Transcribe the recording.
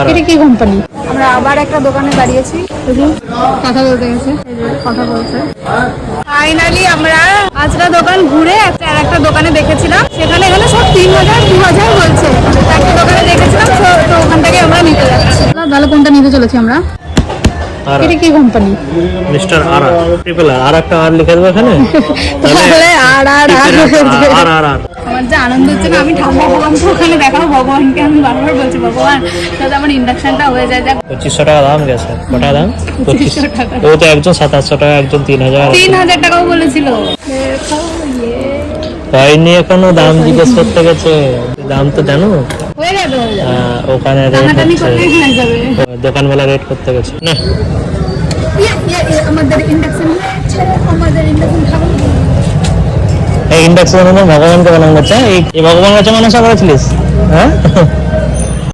এটা কি কোম্পানি? আমরা আবার একটা দোকানে দাঁড়িয়েছি, কথা বলতে গেছে, কথা বলছে। ফাইনালি আমরা পাঁচটা দোকান ঘুরে আর একটা দোকানে দেখেছিলাম, সেখানে এখানে সব 3000 2000 বলছে। একটা দোকানে দেখেছিলাম, তো ওখান থেকে আমরা নিতে যাচ্ছি। তাহলে কোনটা নিতে চলেছি আমরা? এটা কি কোম্পানি? মিস্টার আর ট্রিপল আর একটা আর লিখে দেবো এখানে, তাহলে আর আর আমার যে আনন্দ হচ্ছে না, আমি ঠাম্মা ভগবানকে ওখানে দেখাবো, ভগবানকে আমি বারবার বলছি ভগবান যাতে আমার ইন্ডাকশনটা হয়ে যায়। 2500 টাকা দাম গেছে। কটা দাম? 2500 টাকা। ও তো একজন 2700 টাকা, একজন 3000 টাকাও বলেছিল। হয়নি এখনো, দাম জিজ্ঞেস করতে গেছে। দাম তো জানো হয়ে যাবে, ওখানে দোকানওয়ালা রেট করতে গেছে না। আমাদের ইন্ডাকশন এই ইন্ডাকশন ভগবানকে বানানো হচ্ছে। এই ভগবান কাছে মানুষ করেছিলিস? হ্যাঁ